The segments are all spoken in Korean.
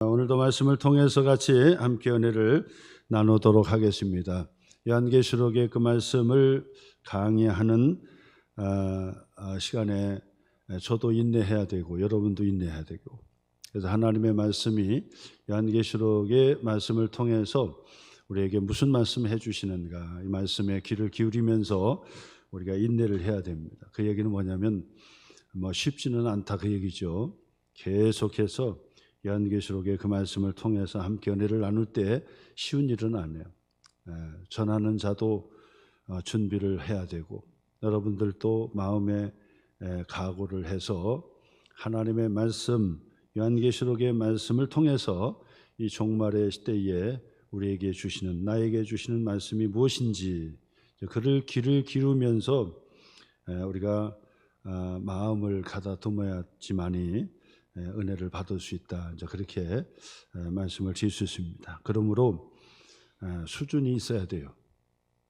오늘도 말씀을 통해서 같이 함께 은혜를 나누도록 하겠습니다. 요한계시록의 그 말씀을 강의하는 시간에 저도 인내해야 되고 여러분도 인내해야 되고, 그래서 하나님의 말씀이 요한계시록의 말씀을 통해서 우리에게 무슨 말씀을 해주시는가, 이 말씀에 귀를 기울이면서 우리가 인내를 해야 됩니다. 그 얘기는 뭐냐면 쉽지는 않다 그 얘기죠. 계속해서 요한계시록의 그 말씀을 통해서 함께 은혜를 나눌 때 쉬운 일은 아니에요. 전하는 자도 준비를 해야 되고, 여러분들도 마음에 각오를 해서 하나님의 말씀, 요한계시록의 말씀을 통해서 이 종말의 시대에 우리에게 주시는, 나에게 주시는 말씀이 무엇인지 그를 귀를 기울이면서 우리가 마음을 가다듬어야지만이 은혜를 받을 수 있다, 이제 그렇게 말씀을 드릴 수 있습니다. 그러므로 수준이 있어야 돼요.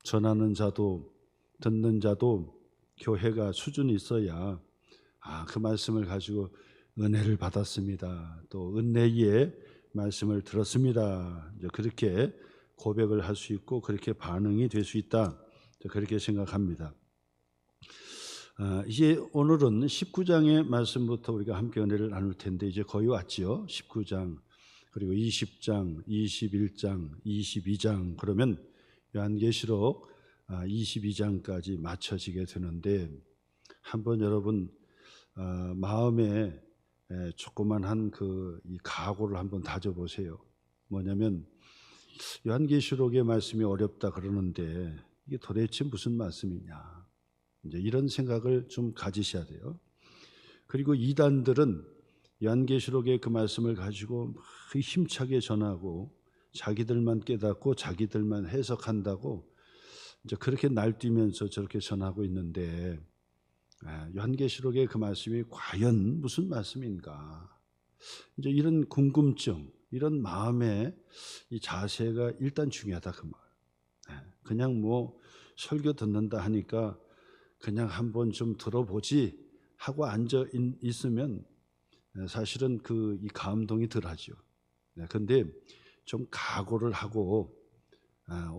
전하는 자도 듣는 자도 교회가 수준이 있어야 그 말씀을 가지고 은혜를 받았습니다, 또 은혜의 말씀을 들었습니다, 이제 그렇게 고백을 할 수 있고 그렇게 반응이 될 수 있다, 그렇게 생각합니다. 이제 오늘은 19장의 말씀부터 우리가 함께 은혜를 나눌 텐데 이제 거의 왔지요. 19장 그리고 20장, 21장, 22장 그러면 요한계시록 22장까지 맞춰지게 되는데, 한번 여러분 마음에 조그만한 이 각오를 한번 다져보세요. 뭐냐면 요한계시록의 말씀이 어렵다 그러는데 이게 도대체 무슨 말씀이냐, 이제 이런 생각을 좀 가지셔야 돼요. 그리고 이단들은 요한계시록의 그 말씀을 가지고 힘차게 전하고 자기들만 깨닫고 자기들만 해석한다고 이제 그렇게 날뛰면서 저렇게 전하고 있는데, 요한계시록의 그 말씀이 과연 무슨 말씀인가, 이제 이런 궁금증, 이런 마음의 이 자세가 일단 중요하다 그 말. 그냥 설교 듣는다 하니까 그냥 한번 좀 들어보지 하고 앉아 있으면 사실은 이 감동이 덜하죠. 그런데 좀 각오를 하고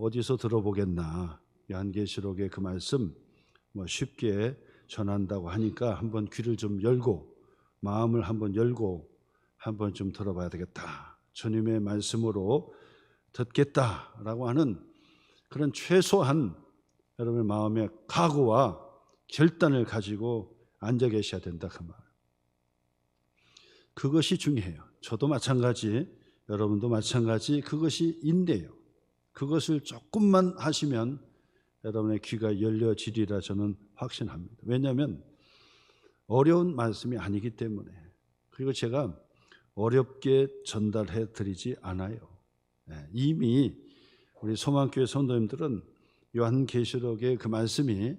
어디서 들어보겠나, 요한계시록의 그 말씀 쉽게 전한다고 하니까 한번 귀를 좀 열고 마음을 한번 열고 한번 좀 들어봐야 되겠다, 주님의 말씀으로 듣겠다라고 하는 그런 최소한 여러분의 마음의 각오와 결단을 가지고 앉아 계셔야 된다 그 말. 그것이 중요해요. 저도 마찬가지, 여러분도 마찬가지, 그것이 인내요. 그것을 조금만 하시면 여러분의 귀가 열려지리라 저는 확신합니다. 왜냐하면 어려운 말씀이 아니기 때문에. 그리고 제가 어렵게 전달해 드리지 않아요. 이미 우리 소망교회 성도님들은 요한계시록의 그 말씀이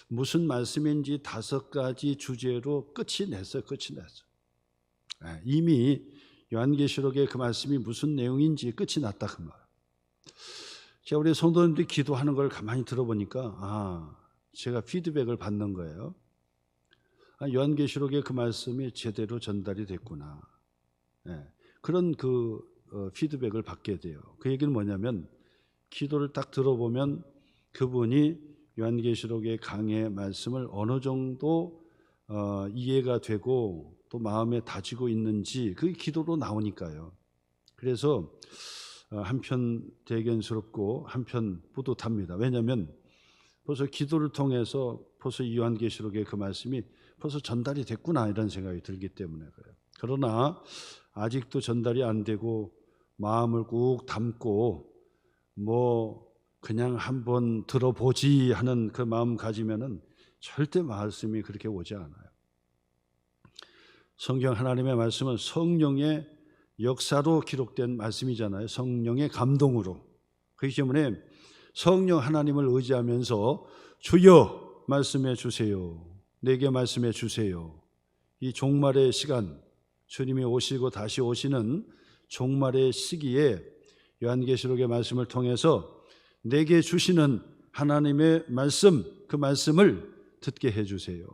무슨 말씀인지 5가지 주제로 끝이 났어요. 이미 요한계시록의 그 말씀이 무슨 내용인지 끝이 났다 그 말. 제가 우리 성도님들이 기도하는 걸 가만히 들어보니까 제가 피드백을 받는 거예요. 요한계시록의 그 말씀이 제대로 전달이 됐구나. 그런 피드백을 받게 돼요. 그 얘기는 뭐냐면 기도를 딱 들어보면 그분이 요한계시록의 강의 말씀을 어느 정도 이해가 되고 또 마음에 다지고 있는지 그게 기도로 나오니까요. 그래서 한편 대견스럽고 한편 뿌듯합니다. 왜냐하면 벌써 기도를 통해서 벌써 이 요한계시록의 그 말씀이 벌써 전달이 됐구나, 이런 생각이 들기 때문에 그래요. 그러나 아직도 전달이 안 되고 마음을 꾹 담고 그냥 한번 들어보지 하는 그 마음 가지면은 절대 말씀이 그렇게 오지 않아요. 성경 하나님의 말씀은 성령의 역사로 기록된 말씀이잖아요. 성령의 감동으로. 그렇기 때문에 성령 하나님을 의지하면서 주여 말씀해 주세요, 내게 말씀해 주세요. 이 종말의 시간, 주님이 오시고 다시 오시는 종말의 시기에 요한계시록의 말씀을 통해서 내게 주시는 하나님의 말씀, 그 말씀을 듣게 해주세요,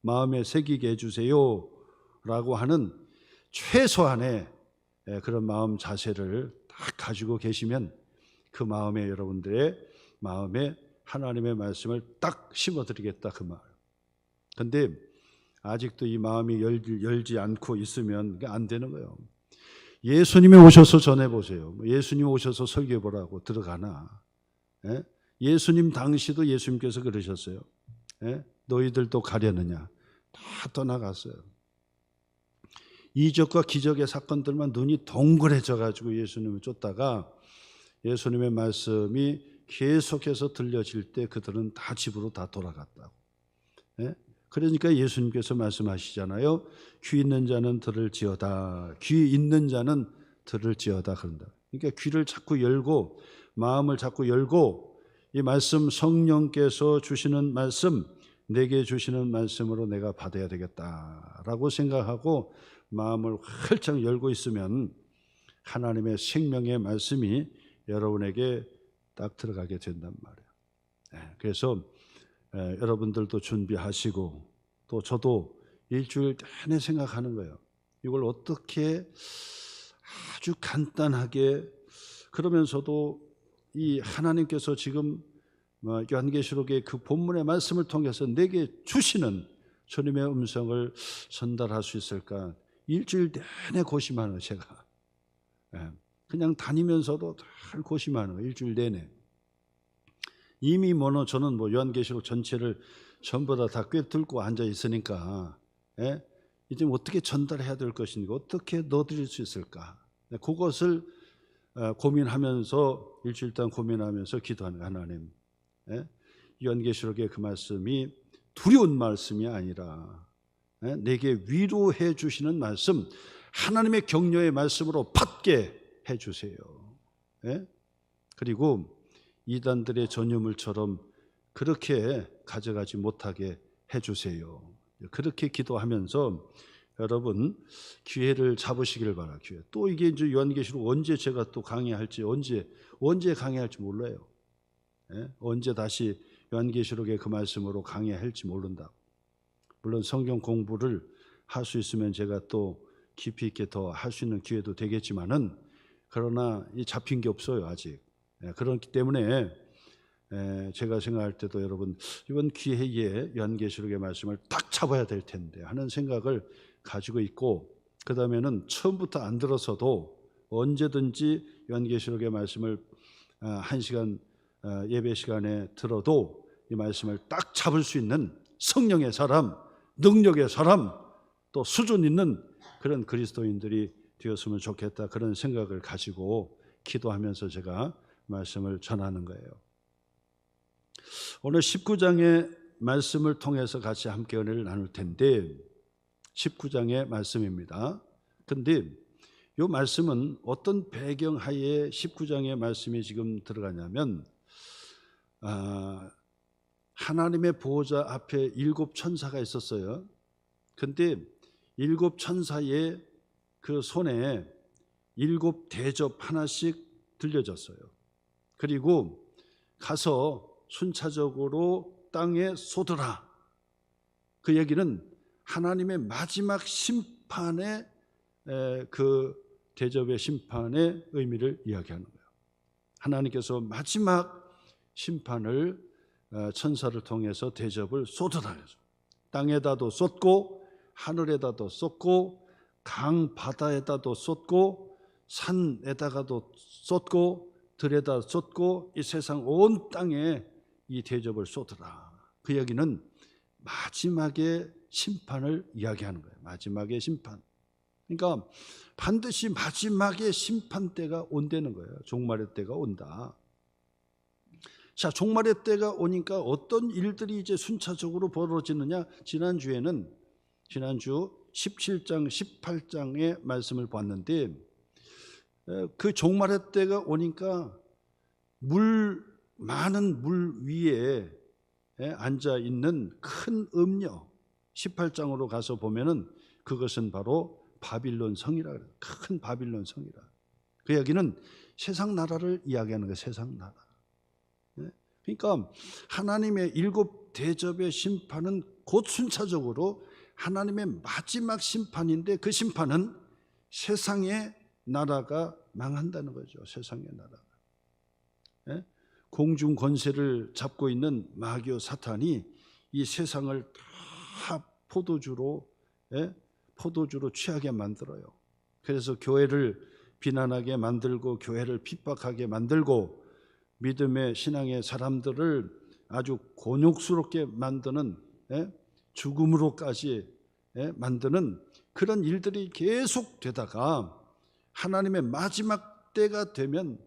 마음에 새기게 해주세요 라고 하는 최소한의 그런 마음 자세를 딱 가지고 계시면 그 마음에 여러분들의 마음에 하나님의 말씀을 딱 심어드리겠다 그 말. 근데 아직도 이 마음이 열지 않고 있으면 안 되는 거예요. 예수님이 오셔서 전해보세요. 예수님 오셔서 설교해보라고 들어가나? 예수님 당시도 예수님께서 그러셨어요. 너희들도 가려느냐? 다 떠나갔어요. 이적과 기적의 사건들만 눈이 동그래져 가지고 예수님을 쫓다가 예수님의 말씀이 계속해서 들려질 때 그들은 다 집으로 다 돌아갔다고. 그러니까 예수님께서 말씀하시잖아요. 귀 있는 자는 들을지어다. 귀 있는 자는 들을지어다 그런다. 그러니까 귀를 자꾸 열고 마음을 자꾸 열고 이 말씀 성령께서 주시는 말씀 내게 주시는 말씀으로 내가 받아야 되겠다라고 생각하고 마음을 활짝 열고 있으면 하나님의 생명의 말씀이 여러분에게 딱 들어가게 된단 말이에요. 그래서 여러분들도 준비하시고 또 저도 일주일 내내 생각하는 거예요. 이걸 어떻게 아주 간단하게 그러면서도 이 하나님께서 지금 요한계시록의 그 본문의 말씀을 통해서 내게 주시는 주님의 음성을 전달할 수 있을까? 일주일 내내 고심하는 거예요, 제가. 그냥 다니면서도 잘 고심하는 거예요, 일주일 내내. 이미 저는 요한계시록 전체를 전부 다 꿰뚫고 앉아 있으니까 이제 어떻게 전달해야 될 것인가, 어떻게 넣어드릴 수 있을까? 그것을 고민하면서 일주일 동안 고민하면서 기도하는 하나님. 요한계시록의 그 말씀이 두려운 말씀이 아니라 내게 위로해 주시는 말씀, 하나님의 격려의 말씀으로 받게 해 주세요. 그리고 이단들의 전유물처럼 그렇게 가져가지 못하게 해 주세요. 그렇게 기도하면서 여러분 기회를 잡으시길 바랍니다. 기회. 또 이게 이제 요한계시록 언제 제가 또 강의할지 언제 강의할지 몰라요. 언제 다시 요한계시록의 그 말씀으로 강의할지 모른다. 물론 성경 공부를 할 수 있으면 제가 또 깊이 있게 더 할 수 있는 기회도 되겠지만은 그러나 이 잡힌 게 없어요 아직. 그렇기 때문에 제가 생각할 때도 여러분 이번 기회에 요한계시록의 말씀을 딱 잡아야 될 텐데 하는 생각을 가지고 있고 그 다음에는 처음부터 안 들어서도 언제든지 요한계시록의 말씀을 1시간 예배 시간에 들어도 이 말씀을 딱 잡을 수 있는 성령의 사람, 능력의 사람, 또 수준 있는 그런 그리스도인들이 되었으면 좋겠다 그런 생각을 가지고 기도하면서 제가 말씀을 전하는 거예요. 오늘 19장의 말씀을 통해서 같이 함께 은혜를 나눌 텐데 19장의 말씀입니다. 그런데 이 말씀은 어떤 배경하에 19장의 말씀이 지금 들어가냐면 하나님의 보호자 앞에 7 천사가 있었어요. 그런데 7 천사의 그 손에 7 대접 하나씩 들려졌어요. 그리고 가서 순차적으로 땅에 쏟으라. 그 얘기는 하나님의 마지막 심판의 그 대접의 심판의 의미를 이야기하는 거예요. 하나님께서 마지막 심판을 천사를 통해서 대접을 쏟으라 해서 땅에다도 쏟고 하늘에다도 쏟고 강 바다에다도 쏟고 산에다가도 쏟고 들에다 쏟고 이 세상 온 땅에 이 대접을 쏟으라. 그 얘기는 마지막의 심판을 이야기하는 거예요. 마지막의 심판. 그러니까 반드시 마지막의 심판 때가 온다는 거예요. 종말의 때가 온다. 자, 종말의 때가 오니까 어떤 일들이 이제 순차적으로 벌어지느냐? 지난주 17장, 18장의 말씀을 봤는데 그 종말의 때가 오니까 많은 물 위에 앉아 있는 큰 음녀 18장으로 가서 보면은 그것은 바로 바빌론 성이라 그래요. 큰 바빌론 성이라. 그 여기는 세상 나라를 이야기하는 거예요. 세상 나라. 그러니까 하나님의 7 대접의 심판은 곧 순차적으로 하나님의 마지막 심판인데 그 심판은 세상에 나라가 망한다는 거죠. 세상의 나라가. 예? 공중 권세를 잡고 있는 마귀와 사탄이 이 세상을 다 포도주로 취하게 만들어요. 그래서 교회를 비난하게 만들고 교회를 핍박하게 만들고 믿음의 신앙의 사람들을 아주 곤욕스럽게 만드는, 죽음으로까지 만드는 그런 일들이 계속 되다가 하나님의 마지막 때가 되면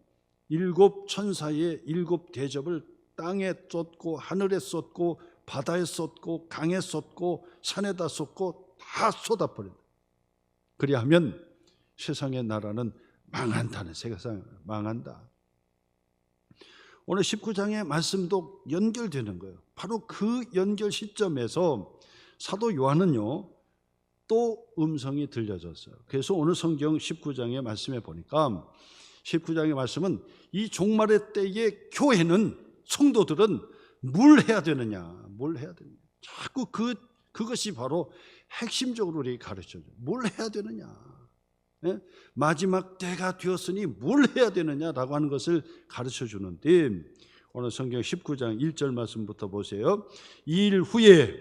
7 천사의 7 대접을 땅에 쏟고 하늘에 쏟고 바다에 쏟고 강에 쏟고 산에다 쏟고 다 쏟아버린다. 그리하면 세상의 나라는 망한다는, 세상 망한다. 오늘 19장의 말씀도 연결되는 거예요. 바로 그 연결 시점에서 사도 요한은요 또 음성이 들려졌어요. 그래서 오늘 성경 19장의 말씀에 보니까 19장의 말씀은 이 종말의 때의 교회는, 성도들은 뭘 해야 되느냐, 뭘 해야 되느냐. 자꾸 그것이 바로 핵심적으로 우리 가르쳐줘요. 뭘 해야 되느냐. 마지막 때가 되었으니 뭘 해야 되느냐라고 하는 것을 가르쳐 주는데 오늘 성경 19장 1절 말씀부터 보세요. 이 일 후에,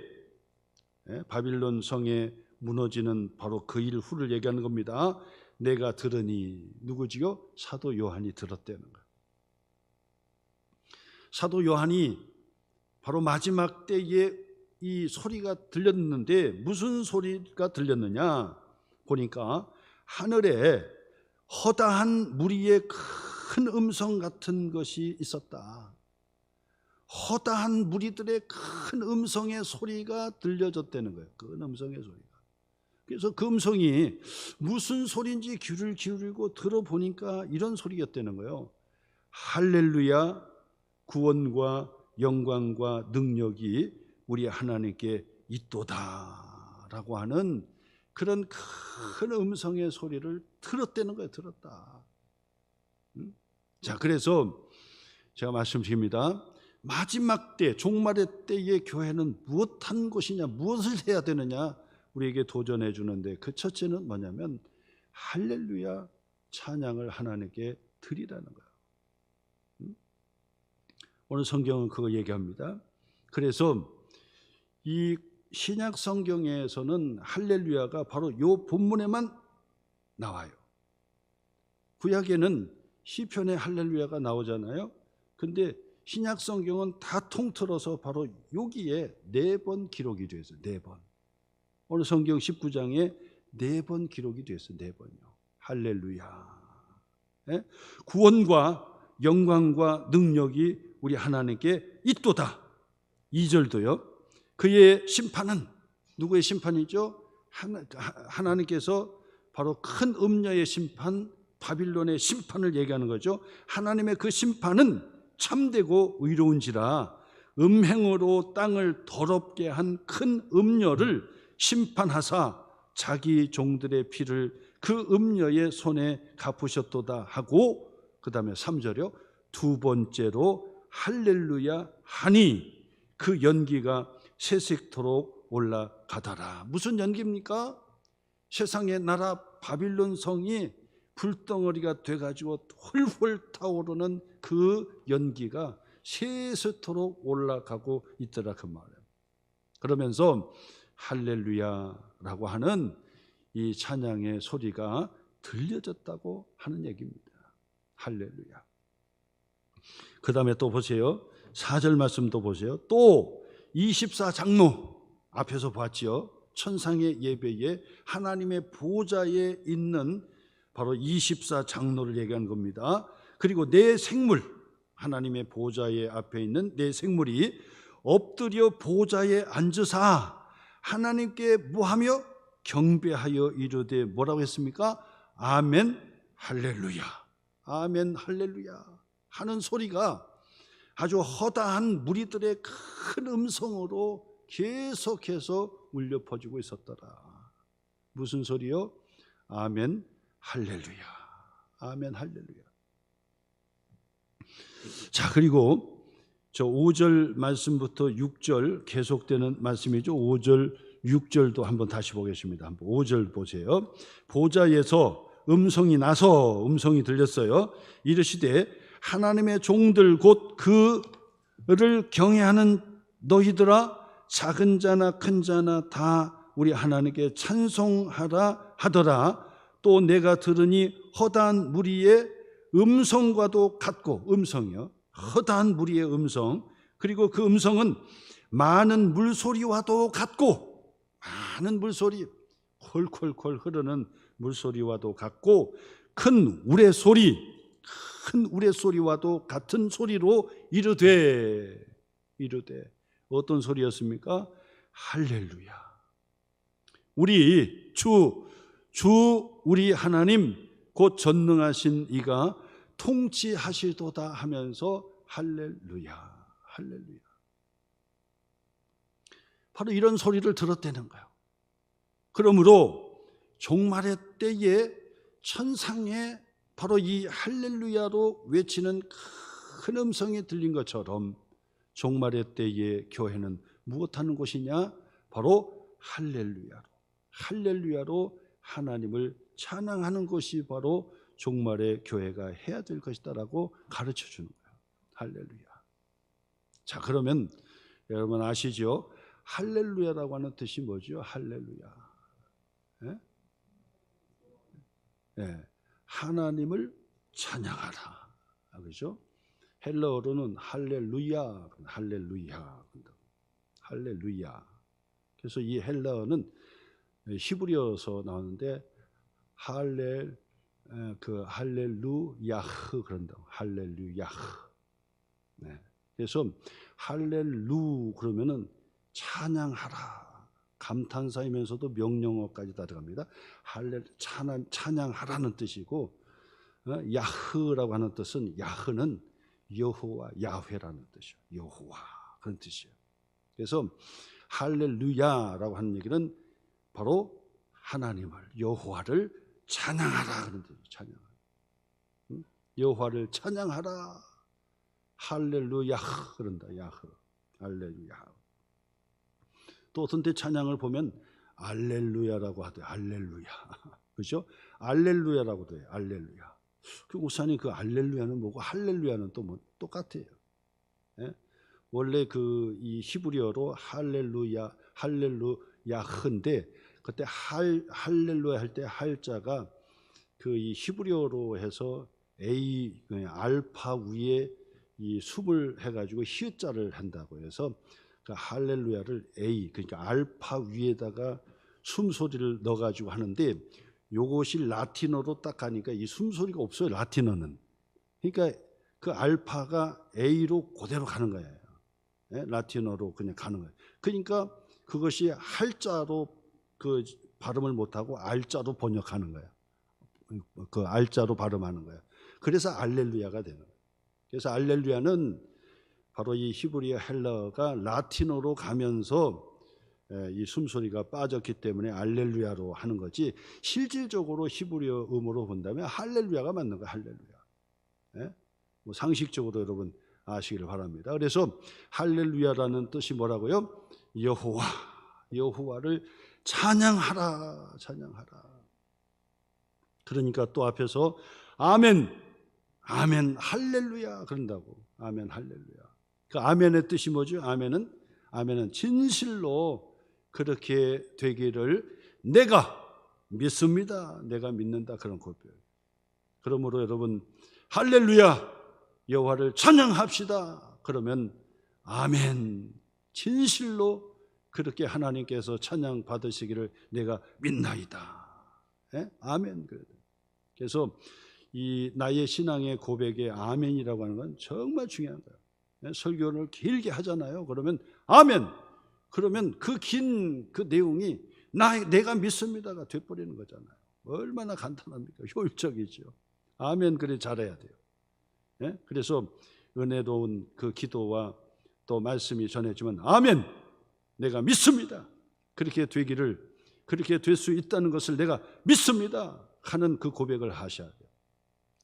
바빌론 성에 무너지는 바로 그 일 후를 얘기하는 겁니다. 내가 들으니, 누구지요? 사도 요한이 들었다는 거예요. 사도 요한이 바로 마지막 때에 이 소리가 들렸는데 무슨 소리가 들렸느냐 보니까 하늘에 허다한 무리의 큰 음성 같은 것이 있었다. 허다한 무리들의 큰 음성의 소리가 들려졌다는 거예요. 큰 음성의 소리가. 그래서 그 음성이 무슨 소리인지 귀를 기울이고 들어보니까 이런 소리였다는 거예요. 할렐루야, 구원과 영광과 능력이 우리 하나님께 있도다 라고 하는 그런 큰 음성의 소리를 들었다는 거예요. 들었다. 자, 그래서 제가 말씀드립니다. 마지막 때, 종말의 때의 교회는 무엇한 것이냐, 무엇을 해야 되느냐 우리에게 도전해 주는데 그 첫째는 뭐냐면 할렐루야 찬양을 하나님께 드리라는 거예요. 오늘 성경은 그거 얘기합니다. 그래서 이 신약 성경에서는 할렐루야가 바로 이 본문에만 나와요. 구약에는 시편에 할렐루야가 나오잖아요. 근데 신약 성경은 다 통틀어서 바로 여기에 4번 기록이 되어 있어요. 4번. 오늘 성경 19장에 4번 기록이 되어 있어요. 4번이요. 할렐루야. 구원과 영광과 능력이 우리 하나님께 있도다. 2절도요. 그의 심판은 누구의 심판이죠? 하나님께서 바로 큰 음녀의 심판, 바빌론의 심판을 얘기하는 거죠. 하나님의 그 심판은 참되고 의로운지라 음행으로 땅을 더럽게 한 큰 음녀를 심판하사 자기 종들의 피를 그 음녀의 손에 갚으셨도다 하고, 그 다음에 3절이요. 두 번째로 할렐루야 하니 그 연기가 새색토록 올라가더라. 무슨 연기입니까? 세상의 나라 바빌론 성이 불덩어리가 돼가지고 훌훌 타오르는 그 연기가 새색토록 올라가고 있더라 그 말이에요. 그러면서 할렐루야라고 하는 이 찬양의 소리가 들려졌다고 하는 얘기입니다. 할렐루야. 그 다음에 또 보세요. 4절 말씀도 보세요. 또 24장로 앞에서 봤죠. 천상의 예배에 하나님의 보좌에 있는 바로 24장로를 얘기하는 겁니다. 그리고 네 생물, 하나님의 보좌의 앞에 있는 네 생물이 엎드려 보좌에 앉으사 하나님께 뭐하며 경배하여 이르되 뭐라고 했습니까? 아멘 할렐루야, 아멘 할렐루야 하는 소리가 아주 허다한 무리들의 큰 음성으로 계속해서 울려 퍼지고 있었더라. 무슨 소리요? 아멘 할렐루야, 아멘 할렐루야. 자, 그리고 저 5절 말씀부터 6절 계속되는 말씀이죠. 5절 6절도 한번 다시 보겠습니다. 한번 5절 보세요. 보좌에서 음성이 나서 음성이 들렸어요. 이르시되 하나님의 종들 곧 그를 경외하는 너희들아 작은 자나 큰 자나 다 우리 하나님께 찬송하라 하더라. 또 내가 들으니 허다한 무리의 음성과도 같고, 음성이요, 허다한 무리의 음성, 그리고 그 음성은 많은 물소리와도 같고, 많은 물소리, 콜콜콜 흐르는 물소리와도 같고, 큰 우레소리와도 같은 소리로 이르되 어떤 소리였습니까? 할렐루야. 우리 주 우리 하나님 곧 전능하신 이가 통치하시도다 하면서 할렐루야. 바로 이런 소리를 들었다는 거예요. 그러므로 종말의 때에 천상에 바로 이 할렐루야로 외치는 큰 음성이 들린 것처럼 종말의 때의 교회는 무엇하는 곳이냐? 바로 할렐루야로 하나님을 찬양하는 것이 바로 종말의 교회가 해야 될 것이다라고 가르쳐 주는 거예요. 할렐루야. 자, 그러면 여러분 아시죠? 할렐루야라고 하는 뜻이 뭐죠? 할렐루야. 예? 예. 하나님을 찬양하라. 그렇죠? 헬라어로는 할렐루야. 그래서 이 헬라어는 히브리어에서 나오는데 할렐루야흐 그런다고. 할렐루야흐. 네. 그래서 할렐루 그러면은 찬양하라. 감탄사이면서도 명령어까지 다 들어갑니다. 찬양하라는 뜻이고, 야흐라고 하는 뜻은, 야흐는 여호와, 야훼라는 뜻이에요. 여호와 그런 뜻이에요. 그래서 할렐루야라고 하는 얘기는 바로 하나님을, 여호와를 찬양하라 그런 뜻이에요. 찬양하라. 여호와를 찬양하라. 할렐루야 그런다. 야흐. 할렐루야. 또 어떤 때 찬양을 보면 알렐루야라고 하대. 알렐루야. 그렇죠? 알렐루야라고 돼. 알렐루야. 그 목사님 그 알렐루야는 뭐고 할렐루야는 또 뭐 똑같아요. 예? 원래 이 히브리어로 할렐루야흐인데 그때 할렐루야 할 때 할자가 이 히브리어로 해서 A 알파 위에 이 숲을 해가지고 히읗자를 한다고 해서 그 할렐루야를 A 그러니까 알파 위에다가 숨소리를 넣어가지고 하는데 요것이 라틴어로 딱 가니까 이 숨소리가 없어요. 라틴어는. 그러니까 그 알파가 A로 그대로 가는 거예요. 예? 라틴어로 그냥 가는 거예요. 그러니까 그것이 할자로 그 발음을 못하고 알자로 번역하는 거예요. 그 알자로 발음하는 거예요. 그래서 알렐루야가 되는 거예요. 그래서 알렐루야는 바로 이 히브리어 헬라어가 라틴어로 가면서 이 숨소리가 빠졌기 때문에 알렐루야로 하는 거지, 실질적으로 히브리어 음으로 본다면 할렐루야가 맞는 거예요. 할렐루야. 예? 뭐 상식적으로 여러분 아시기를 바랍니다. 그래서 할렐루야라는 뜻이 뭐라고요? 여호와를 찬양하라. 그러니까 또 앞에서 아멘 할렐루야 그런다고. 아멘 할렐루야. 그 아멘의 뜻이 뭐죠? 아멘은 진실로 그렇게 되기를 내가 믿습니다. 내가 믿는다. 그런 고백. 그러므로 여러분 할렐루야 여호와를 찬양합시다. 그러면 아멘 진실로 그렇게 하나님께서 찬양 받으시기를 내가 믿나이다. 예? 아멘. 그래서 이 나의 신앙의 고백에 아멘이라고 하는 건 정말 중요한 거예요. 설교를 길게 하잖아요. 그러면 아멘. 그러면 그 긴 그 내용이 내가 믿습니다가 돼버리는 거잖아요. 얼마나 간단합니까? 효율적이죠. 아멘. 그래 잘해야 돼요. 예? 그래서 은혜로운 그 기도와 또 말씀이 전해지면 아멘. 내가 믿습니다. 그렇게 되기를, 그렇게 될 수 있다는 것을 내가 믿습니다 하는 그 고백을 하셔야 돼요.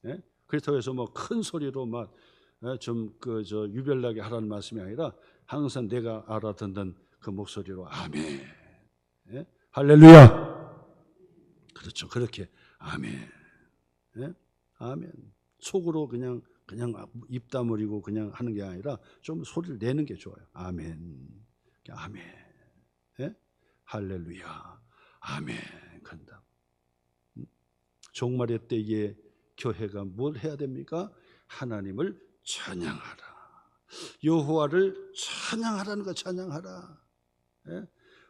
예? 그렇다고 해서 뭐 큰 소리로 막 좀 유별나게 하라는 말씀이 아니라 항상 내가 알아듣는 그 목소리로 아멘. 예? 할렐루야. 그렇죠. 그렇게 아멘. 예? 아멘. 속으로 그냥 입 다물이고 그냥 하는 게 아니라 좀 소리를 내는 게 좋아요. 아멘. 아멘. 예? 할렐루야. 아멘. 간다. 종말의 때에 교회가 뭘 해야 됩니까? 하나님을 찬양하라. 여호와를 찬양하라는 거. 찬양하라. 예?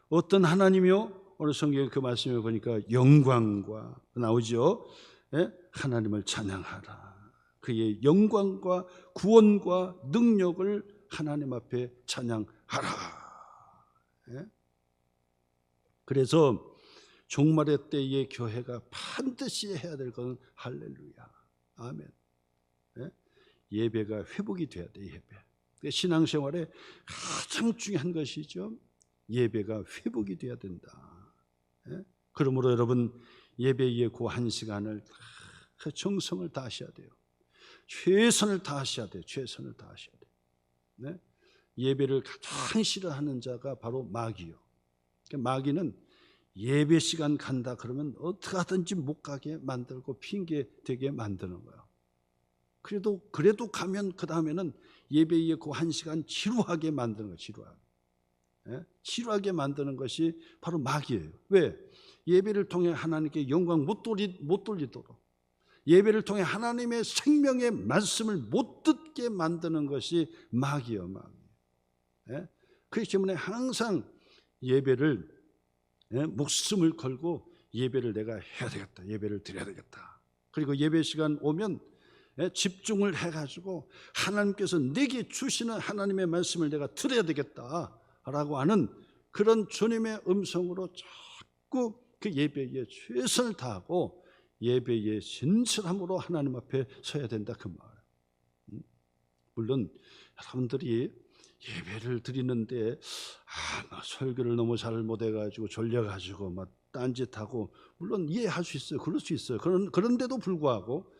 어떤 하나님이요? 오늘 성경에 그 말씀을 보니까 영광과 나오죠. 예? 하나님을 찬양하라. 그의 영광과 구원과 능력을 하나님 앞에 찬양하라. 예? 그래서 종말의 때에 교회가 반드시 해야 될 것은 할렐루야. 아멘. 예? 예배가 회복이 돼야 돼. 예배. 신앙생활에 가장 중요한 것이죠. 예배가 회복이 돼야 된다. 예? 그러므로 여러분 예배의 그 한 시간을 그 정성을 다하셔야 돼요. 최선을 다하셔야 돼요. 최선을 다하셔야 돼요. 네? 예배를 가장 싫어하는 자가 바로 마귀요. 마귀는 예배 시간 간다 그러면 어떻게 하든지 못 가게 만들고 핑계 대게 만드는 거예요. 그래도 가면 그 다음에는 예배의 그 한 시간 지루하게 만드는 거예요. 지루하게. 예? 지루하게 만드는 것이 바로 마귀예요. 왜? 예배를 통해 하나님께 영광 못 돌리도록, 예배를 통해 하나님의 생명의 말씀을 못 듣게 만드는 것이 마귀예요. 마귀. 예? 그렇기 때문에 항상 예배를 목숨을 걸고 예배를 내가 해야 되겠다. 예배를 드려야 되겠다. 그리고 예배 시간 오면 집중을 해가지고 하나님께서 내게 주시는 하나님의 말씀을 내가 들어야 되겠다라고 하는 그런 주님의 음성으로 자꾸 그 예배에 최선을 다하고 예배의 진실함으로 하나님 앞에 서야 된다 그 말. 물론 여러분들이 예배를 드리는데 설교를 너무 잘 못해가지고 졸려가지고 막 딴짓하고 물론 이해할 수 있어요. 그럴 수 있어요. 그런데도 불구하고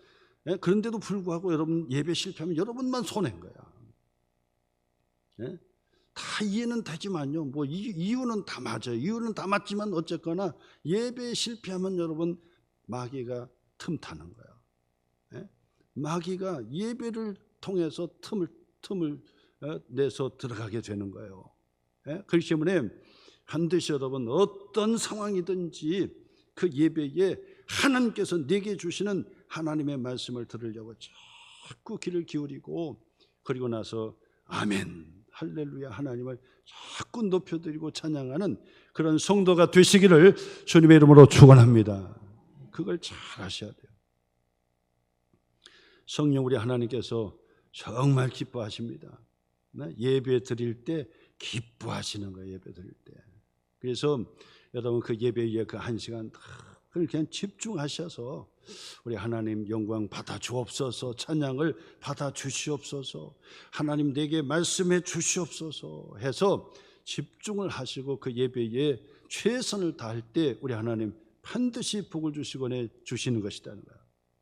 여러분 예배 실패하면 여러분만 손해인 거야. 예? 다 이해는 되지만요. 뭐 이유는 다 맞아요. 이유는 다 맞지만 어쨌거나 예배 실패하면 여러분 마귀가 틈타는 거야. 예? 마귀가 예배를 통해서 틈을 내서 들어가게 되는 거예요. 예? 그렇기 때문에 반드시 여러분 어떤 상황이든지 그 예배에 하나님께서 내게 주시는 하나님의 말씀을 들으려고 자꾸 귀를 기울이고 그리고 나서 아멘 할렐루야 하나님을 자꾸 높여드리고 찬양하는 그런 성도가 되시기를 주님의 이름으로 축원합니다. 그걸 잘 하셔야 돼요. 성령 우리 하나님께서 정말 기뻐하십니다. 예배 드릴 때 기뻐하시는 거예요. 예배 드릴 때. 그래서 여러분 그 예배에 그 한 시간 그냥 집중하셔서 우리 하나님 영광 받아 주옵소서, 찬양을 받아 주시옵소서, 하나님 내게 말씀해 주시옵소서 해서 집중을 하시고 그 예배에 최선을 다할 때 우리 하나님 반드시 복을 주시곤 주시는 것이라는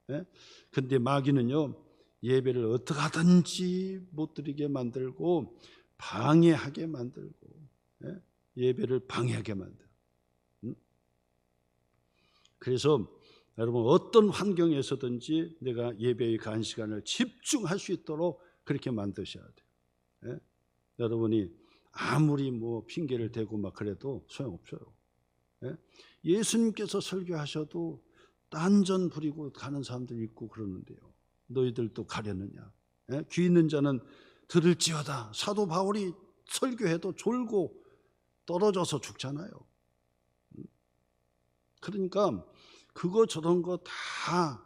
거예요. 그런데 마귀는요 예배를 어떻게 하든지 못 드리게 만들고 방해하게 만들고 예배를 방해하게 만들고 그래서 여러분 어떤 환경에서든지 내가 예배의 그 한 시간을 집중할 수 있도록 그렇게 만드셔야 돼요. 여러분이 아무리 뭐 핑계를 대고 막 그래도 소용없어요. 예수님께서 설교하셔도 딴전 부리고 가는 사람들 있고 그러는데요. 너희들도 가려느냐? 귀 있는 자는 들을지어다. 사도 바울이 설교해도 졸고 떨어져서 죽잖아요. 그러니까 그거 저런 거 다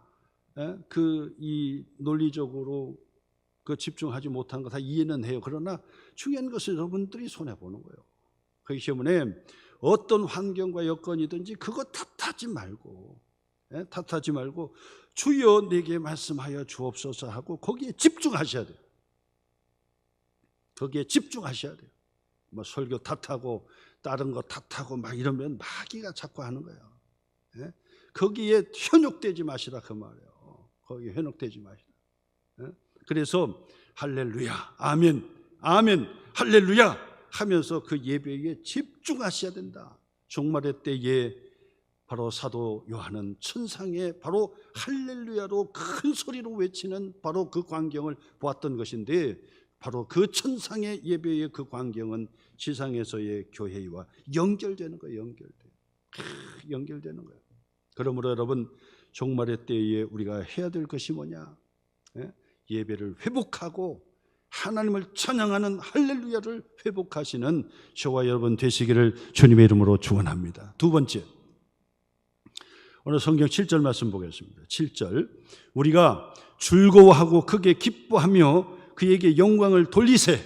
이 논리적으로 그 집중하지 못한 거 다 이해는 해요. 그러나 중요한 것은 여러분들이 손해 보는 거예요. 그렇기 때문에 어떤 환경과 여건이든지 그거 탓하지 말고 주여 내게 말씀하여 주옵소서 하고 거기에 집중하셔야 돼요. 거기에 집중하셔야 돼요. 뭐 설교 탓하고 다른 거 탓하고 막 이러면 마귀가 자꾸 하는 거예요. 거기에 현혹되지 마시라 그 말이에요. 거기에 현혹되지 마시라. 그래서 할렐루야 아멘 아멘 할렐루야 하면서 그 예배에 집중하셔야 된다. 종말의 때에 바로 사도 요한은 천상에 바로 할렐루야로 큰 소리로 외치는 바로 그 광경을 보았던 것인데, 바로 그 천상의 예배의 그 광경은 지상에서의 교회와 연결되는 거예요. 연결되는 거예요. 그러므로 여러분, 종말의 때에 우리가 해야 될 것이 뭐냐? 예배를 회복하고 하나님을 찬양하는 할렐루야를 회복하시는 저와 여러분 되시기를 주님의 이름으로 축원합니다. 두 번째, 오늘 성경 7절 말씀 보겠습니다. 7절, 우리가 즐거워하고 크게 기뻐하며 그에게 영광을 돌리세.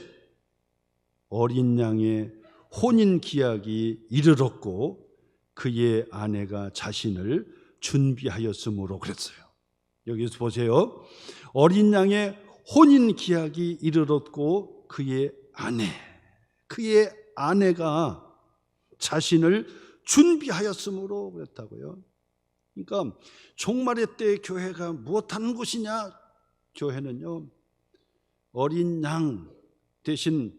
어린 양의 혼인 기약이 이르렀고 그의 아내가 자신을 준비하였으므로 그랬어요. 여기서 보세요. 어린 양의 혼인 기약이 이르렀고 그의 아내가 자신을 준비하였으므로 그랬다고요. 그러니까 종말의 때 교회가 무엇하는 곳이냐? 교회는요, 어린 양 대신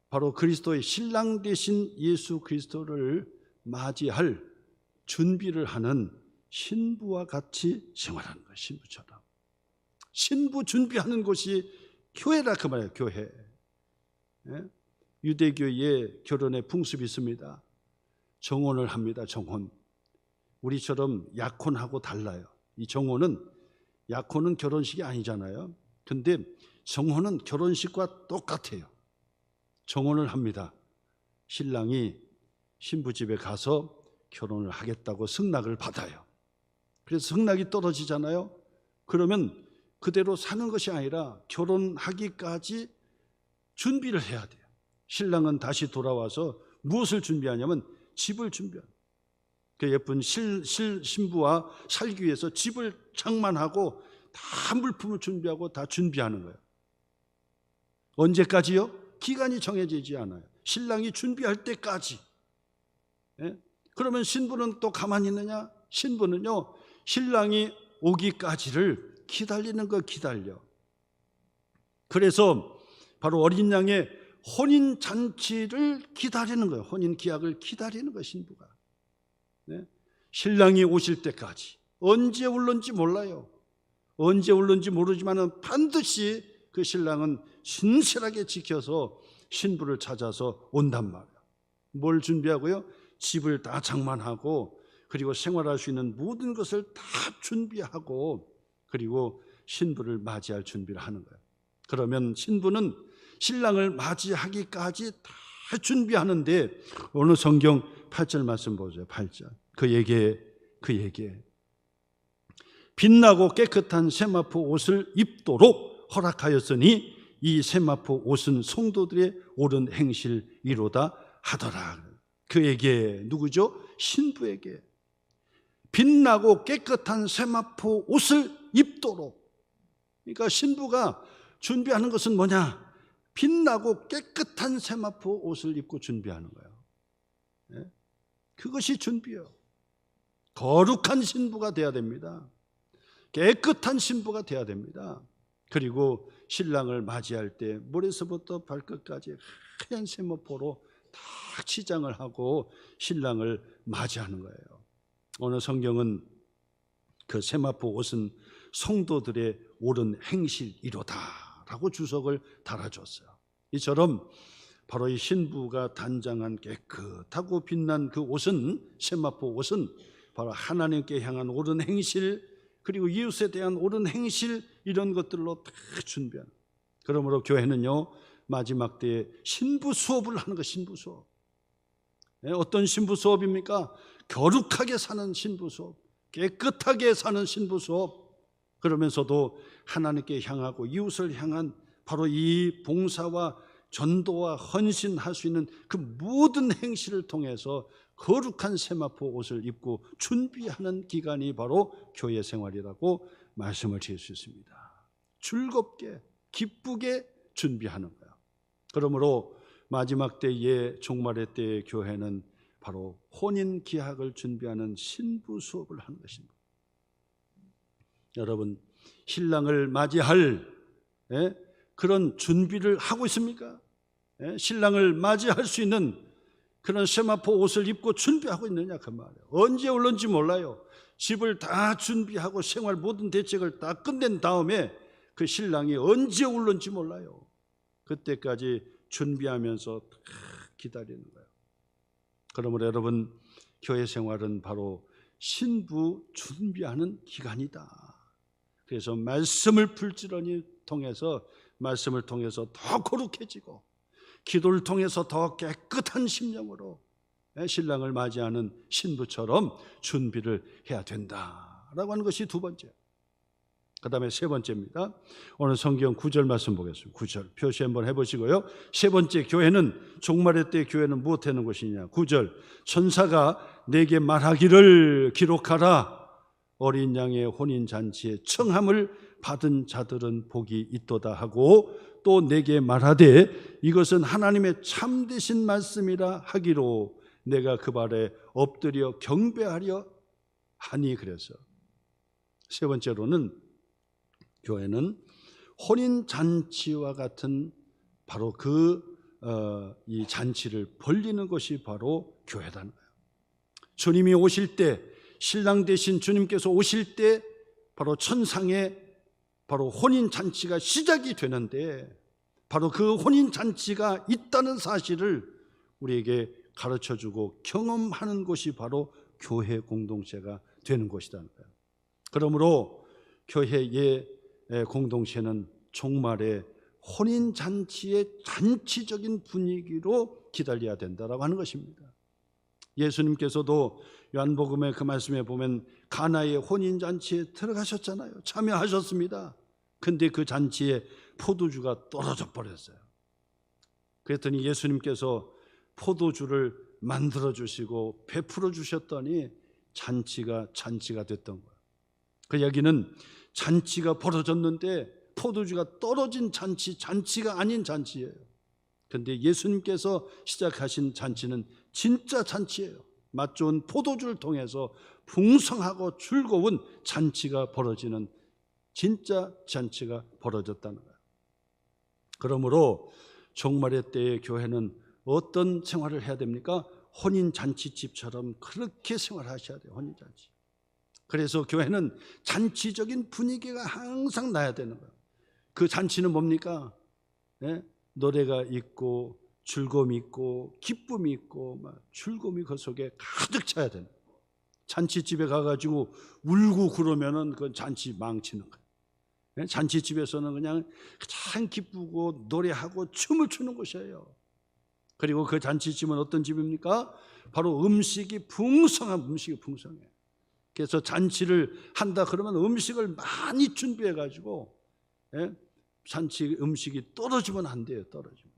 바로 그리스도의 신랑 대신 예수 그리스도를 맞이할 준비를 하는 신부와 같이 생활하는 거예요. 신부처럼. 신부 준비하는 곳이 교회라 그 말이에요. 교회. 유대교에 결혼의 풍습이 있습니다. 정혼을 합니다. 정혼. 우리처럼 약혼하고 달라요. 이 약혼은 결혼식이 아니잖아요. 근데 정혼은 결혼식과 똑같아요. 정혼을 합니다. 신랑이 신부 집에 가서 결혼을 하겠다고 승낙을 받아요. 그래서 승낙이 떨어지잖아요. 그러면 그대로 사는 것이 아니라 결혼하기까지 준비를 해야 돼요. 신랑은 다시 돌아와서 무엇을 준비하냐면 집을 준비합니다. 그 예쁜 신부와 살기 위해서 집을 장만하고 다 물품을 준비하고 다 준비하는 거예요. 언제까지요? 기간이 정해지지 않아요. 신랑이 준비할 때까지. 그러면 신부는 또 가만히 있느냐? 신부는요, 신랑이 오기까지를 기다리는 거 기다려. 그래서 바로 어린 양의 혼인 잔치를 기다리는 거예요. 혼인 기약을 기다리는 거예요, 신부가. 신랑이 오실 때까지. 언제 올는지 몰라요. 언제 올는지 모르지만 반드시 그 신랑은 신실하게 지켜서 신부를 찾아서 온단 말이에요. 뭘 준비하고요? 집을 다 장만하고, 그리고 생활할 수 있는 모든 것을 다 준비하고, 그리고 신부를 맞이할 준비를 하는 거예요. 그러면 신부는 신랑을 맞이하기까지 다 준비하는데, 오늘 성경 8절 말씀 보세요. 8절. 그에게 빛나고 깨끗한 세마포 옷을 입도록 허락하였으니 이 세마포 옷은 성도들의 옳은 행실이로다 하더라. 그에게, 누구죠? 신부에게 빛나고 깨끗한 세마포 옷을 입도록. 그러니까 신부가 준비하는 것은 뭐냐? 빛나고 깨끗한 세마포 옷을 입고 준비하는 거예요. 그것이 준비예요. 거룩한 신부가 돼야 됩니다. 깨끗한 신부가 돼야 됩니다. 그리고 신랑을 맞이할 때 머리서부터 발끝까지 하얀 세마포로 다 치장을 하고 신랑을 맞이하는 거예요. 오늘 성경은 그 세마포 옷은 성도들의 옳은 행실이로다 라고 주석을 달아줬어요. 이처럼 바로 이 신부가 단장한 깨끗하고 빛난 그 옷은, 세마포 옷은 바로 하나님께 향한 옳은 행실, 그리고 이웃에 대한 옳은 행실, 이런 것들로 다 준비하는. 그러므로 교회는요, 마지막 때에 신부 수업을 하는 거. 신부 수업. 어떤 신부 수업입니까? 거룩하게 사는 신부 수업, 깨끗하게 사는 신부 수업. 그러면서도 하나님께 향하고 이웃을 향한 바로 이 봉사와 전도와 헌신할 수 있는 그 모든 행실을 통해서 거룩한 세마포 옷을 입고 준비하는 기간이 바로 교회 생활이라고 말씀을 드릴 수 있습니다. 즐겁게 기쁘게 준비하는 거예요. 그러므로 마지막 때의 종말의 때의 교회는 바로 혼인 기약을 준비하는 신부 수업을 하는 것입니다. 여러분, 신랑을 맞이할 그런 준비를 하고 있습니까? 신랑을 맞이할 수 있는 그런 세마포 옷을 입고 준비하고 있느냐 그 말이에요. 언제 올는지 몰라요. 집을 다 준비하고 생활 모든 대책을 다 끝낸 다음에 그 신랑이 언제 올는지 몰라요. 그때까지 준비하면서 기다리는 거예요. 그러므로 여러분, 교회 생활은 바로 신부 준비하는 기간이다. 그래서 말씀을 풀지런히 통해서, 말씀을 통해서 더 거룩해지고 기도를 통해서 더 깨끗한 심령으로 신랑을 맞이하는 신부처럼 준비를 해야 된다라고 하는 것이 두 번째. 그 다음에 세 번째입니다. 오늘 성경 9절 말씀 보겠습니다. 9절 표시 한번 해보시고요. 세 번째, 교회는, 종말의 때 교회는 무엇하는 것이냐. 9절, 천사가 내게 말하기를 기록하라. 어린 양의 혼인잔치에 청함을 받은 자들은 복이 있도다 하고, 또 내게 말하되 이것은 하나님의 참되신 말씀이라 하기로 내가 그 발에 엎드려 경배하려 하니. 그래서 세 번째로는, 교회는 혼인잔치와 같은 바로 이 잔치를 벌리는 것이 바로 교회라는 거예요. 주님이 오실 때, 신랑 되신 주님께서 오실 때 바로 천상의 바로 혼인잔치가 시작이 되는데, 바로 그 혼인잔치가 있다는 사실을 우리에게 가르쳐주고 경험하는 것이 바로 교회 공동체가 되는 것이라는 거예요. 그러므로 교회의 공동체는 종말의 혼인잔치의 잔치적인 분위기로 기다려야 된다라고 하는 것입니다. 예수님께서도 요한복음의 그 말씀에 보면 가나의 혼인잔치에 들어가셨잖아요. 참여하셨습니다. 근데 그 잔치에 포도주가 떨어져 버렸어요. 그랬더니 예수님께서 포도주를 만들어 주시고 베풀어 주셨더니 잔치가 됐던 거예요. 그 이야기는 잔치가 벌어졌는데 포도주가 떨어진 잔치가 아닌 잔치예요. 그런데 예수님께서 시작하신 잔치는 진짜 잔치예요. 맛 좋은 포도주를 통해서 풍성하고 즐거운 잔치가 벌어지는 진짜 잔치가 벌어졌다는 거예요. 그러므로 종말의 때의 교회는 어떤 생활을 해야 됩니까? 혼인잔치집처럼 그렇게 생활하셔야 돼요. 혼인잔치. 그래서 교회는 잔치적인 분위기가 항상 나야 되는 거예요. 그 잔치는 뭡니까? 노래가 있고 즐거움이 있고 기쁨이 있고 막 즐거움이 그 속에 가득 차야 되는 거예요. 잔치집에 가가지고 울고 그러면은 그 잔치 망치는 거예요. 잔치집에서는 그냥 참 기쁘고 노래하고 춤을 추는 곳이에요. 그리고 그 잔치집은 어떤 집입니까? 바로 음식이 풍성해요. 그래서 잔치를 한다 그러면 음식을 많이 준비해 가지고 잔치 음식이 떨어지면 안 돼요. 떨어지면.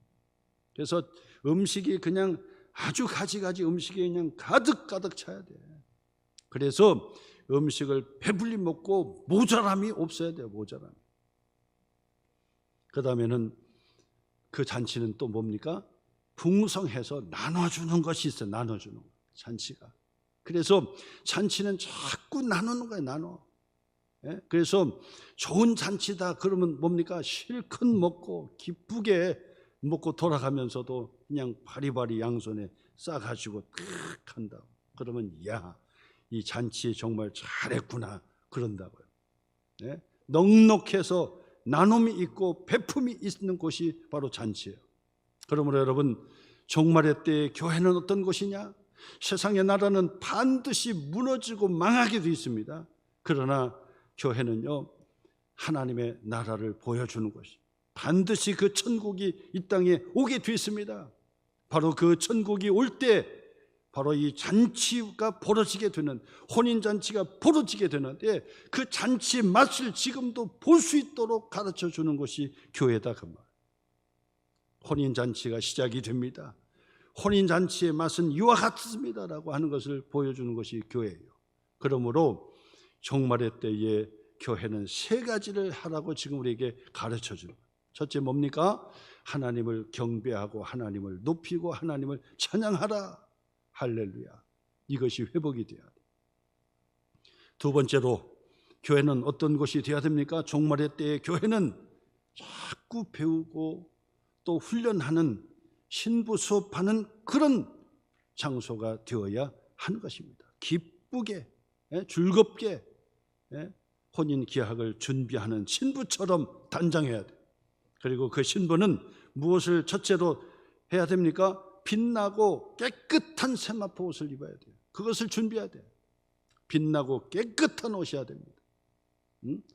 그래서 음식이 그냥 아주 가지가지 음식이 그냥 가득 차야 돼. 그래서 음식을 배불리 먹고 모자람이 없어야 돼요. 모자람이. 그 다음에는 그 잔치는 또 뭡니까? 풍성해서 나눠주는 것이 있어요. 나눠주는 거, 잔치가. 그래서 잔치는 자꾸 나누는 거예요. 나눠. 그래서 좋은 잔치다 그러면 뭡니까? 실컷 먹고 기쁘게 먹고 돌아가면서도 그냥 바리바리 양손에 싸가지고 탁 한다고. 그러면 야, 이 잔치에 정말 잘했구나 그런다고요. 넉넉해서 나눔이 있고 베품이 있는 곳이 바로 잔치예요. 그러므로 여러분, 종말의 때의 교회는 어떤 곳이냐? 세상의 나라는 반드시 무너지고 망하게 되어 있습니다. 그러나 교회는요, 하나님의 나라를 보여주는 것이 반드시 그 천국이 이 땅에 오게 되어 있습니다. 바로 그 천국이 올 때 바로 이 잔치가 벌어지게 되는, 혼인잔치가 벌어지게 되는데 그 잔치의 맛을 지금도 볼 수 있도록 가르쳐 주는 것이 교회다 그 말. 혼인잔치가 시작이 됩니다. 혼인잔치의 맛은 이와 같습니다라고 하는 것을 보여주는 것이 교회예요. 그러므로 종말의 때에 교회는 세 가지를 하라고 지금 우리에게 가르쳐 주는 거예요. 첫째 뭡니까? 하나님을 경배하고 하나님을 높이고 하나님을 찬양하라. 할렐루야. 이것이 회복이 되어야 돼요. 두 번째로 교회는 어떤 것이 되어야 됩니까? 종말의 때에 교회는 자꾸 배우고 또 훈련하는 신부 수업하는 그런 장소가 되어야 하는 것입니다. 기쁘게, 즐겁게 혼인 기약을 준비하는 신부처럼 단장해야 돼요. 그리고 그 신부는 무엇을 첫째로 해야 됩니까? 빛나고 깨끗한 세마포 옷을 입어야 돼요. 그것을 준비해야 돼요. 빛나고 깨끗한 옷이어야 됩니다.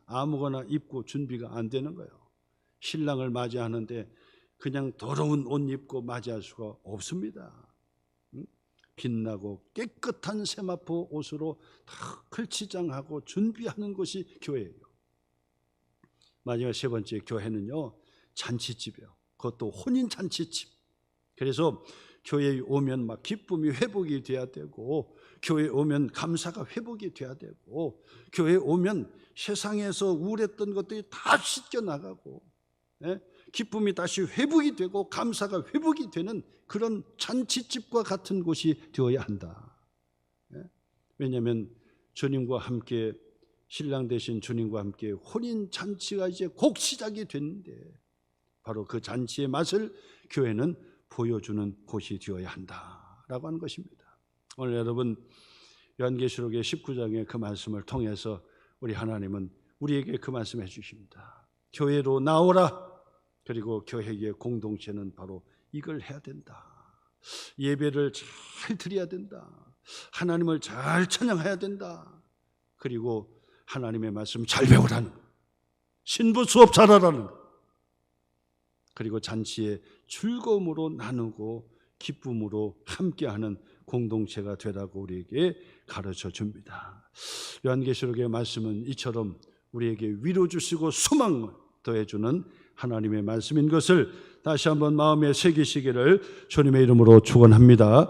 아무거나 입고 준비가 안 되는 거예요. 신랑을 맞이하는데 그냥 더러운 옷 입고 맞이할 수가 없습니다. 빛나고 깨끗한 세마포 옷으로 다 클치장하고 준비하는 것이 교회예요. 마지막 세 번째, 교회는요 잔치집이에요. 그것도 혼인 잔치집. 그래서 교회에 오면 막 기쁨이 회복이 돼야 되고, 교회에 오면 감사가 회복이 돼야 되고, 교회에 오면 세상에서 우울했던 것들이 다 씻겨 나가고, 기쁨이 다시 회복이 되고 감사가 회복이 되는 그런 잔치집과 같은 곳이 되어야 한다. 왜냐하면 주님과 함께, 신랑 되신 주님과 함께 혼인 잔치가 이제 곧 시작이 됐는데, 바로 그 잔치의 맛을 교회는 보여주는 곳이 되어야 한다라고 하는 것입니다. 오늘 여러분, 요한계시록의 19장의 그 말씀을 통해서 우리 하나님은 우리에게 그 말씀해 주십니다. 교회로 나오라. 그리고 교회의 공동체는 바로 이걸 해야 된다. 예배를 잘 드려야 된다. 하나님을 잘 찬양해야 된다. 그리고 하나님의 말씀 잘 배우라는, 신부 수업 잘하라는, 그리고 잔치에 즐거움으로 나누고 기쁨으로 함께하는 공동체가 되라고 우리에게 가르쳐 줍니다. 요한계시록의 말씀은 이처럼 우리에게 위로 주시고 소망을 더해주는 하나님의 말씀인 것을 다시 한번 마음에 새기시기를 주님의 이름으로 축원합니다.